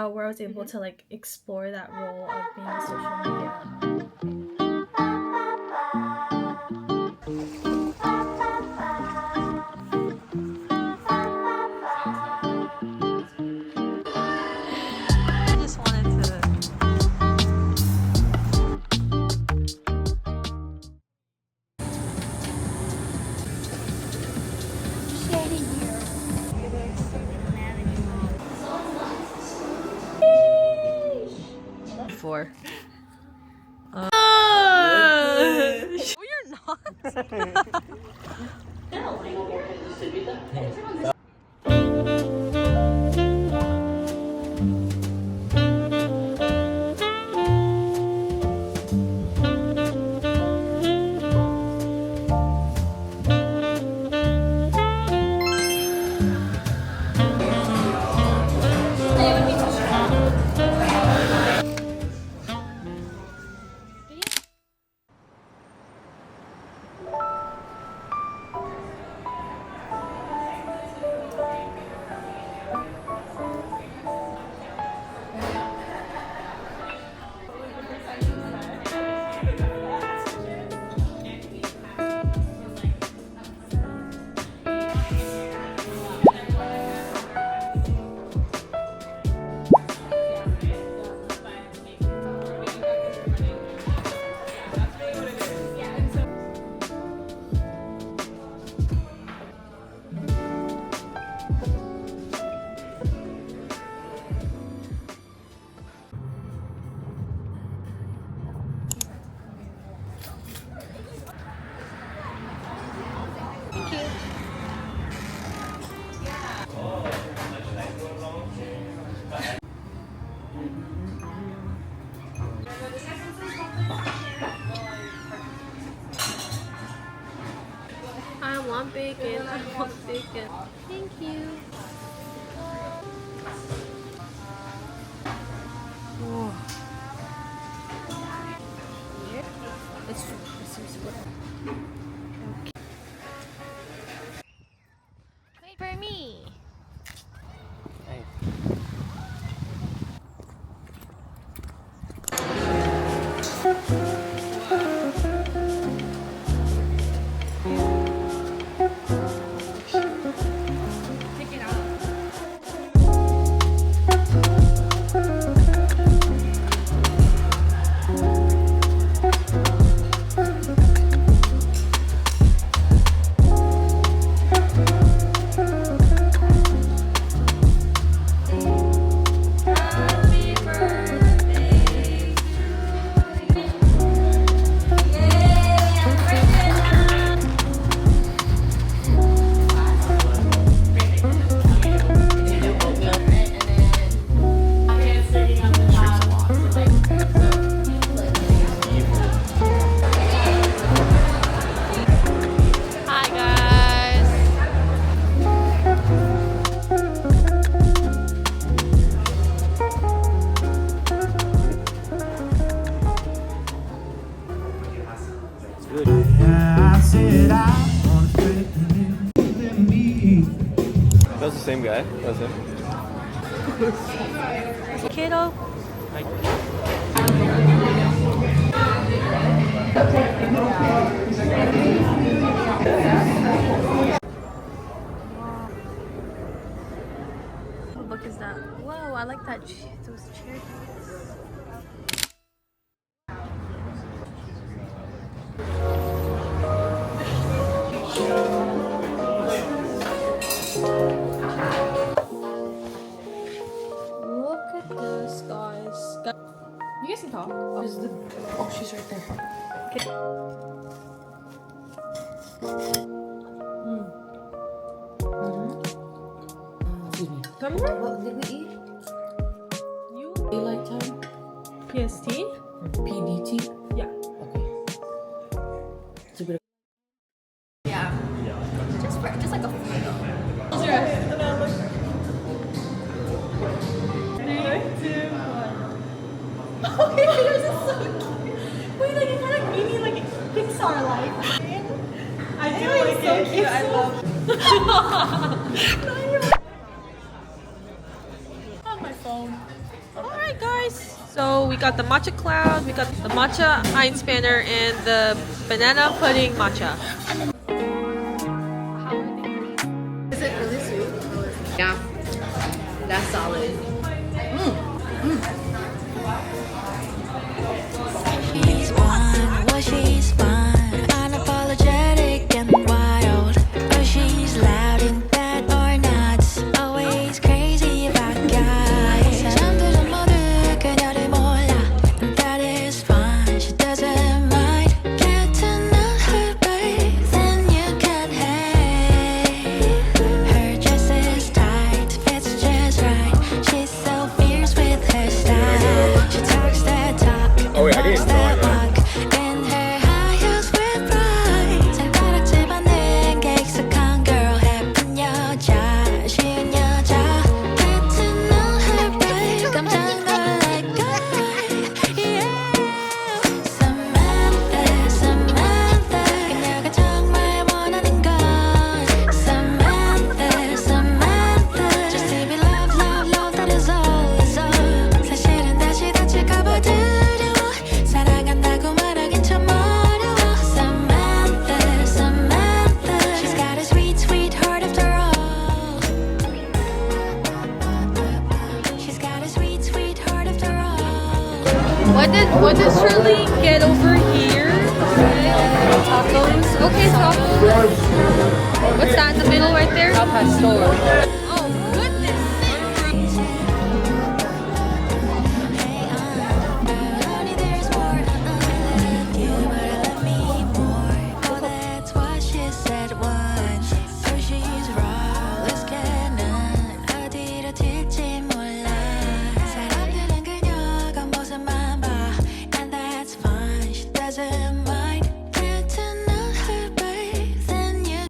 where I was able to like explore that role of being a social media. I just wanted to. For. You're not. I want bacon. I want bacon. Thank you. Whoa. It's super. Okay. Wait for me. That was the same guy? That was him? Kiddo. What book is that? Whoa, I like that. Those chairs. Look at this, guys. You guys can talk. Oh, she's right there. Okay. Excuse me. Remember? What did we eat? You? Daylight time? PST? PDT? Yeah. Okay. It's a bit of Yeah. Just like a photo. Close your eyes. And then look. 3, 2, 1. Oh, yours is so cute. Wait, like it's kind of mini, like Pixar-like. I do like so it. Cute. I love it. On my phone. So we got the matcha cloud, we got the matcha Einspanner, and the banana pudding matcha. Is it really sweet? Yeah, that's solid. She's one, well she's fun, unapologetic and wild. Oh, she's loud in bed or nuts, always crazy about guys. 사람들은 모두 그녀를 몰라, and that is fine. She doesn't mind. Get to know her, babe, then you can hate. Her dress is tight, fits just right. She's so fierce with her style. She talks that talk. Oh wait, I didn't know that. In her high heels with pride, 손가락질 받는 게 익숙한 girl, 예쁜 여자, 쉬운 여자. Get to know her, babe, 깜짝 놀랄 걸. Yeah. Samantha, Samantha, 그녀가 정말 원하는 건 Samantha, Samantha, just to be loved, loved, loved, that is all, is all. 사실은 다시 다칠까봐 두려워, 사랑한다고 말하긴 참 어려워. Samantha, Samantha, she's got a sweet, sweet heart after all. She's got a sweet, sweet heart after all. What did Shirley get over here? Tacos. Okay, tacos. What's that in the middle right there? Al pastor. Oh goodness. Honey, there's more. I love you, but I love me more. Oh, that's what she said once. Oh, she's raw, let's get none. 어디로 튈지 몰라. 사람들은 그녀가 모습만 봐, and that's fine. She doesn't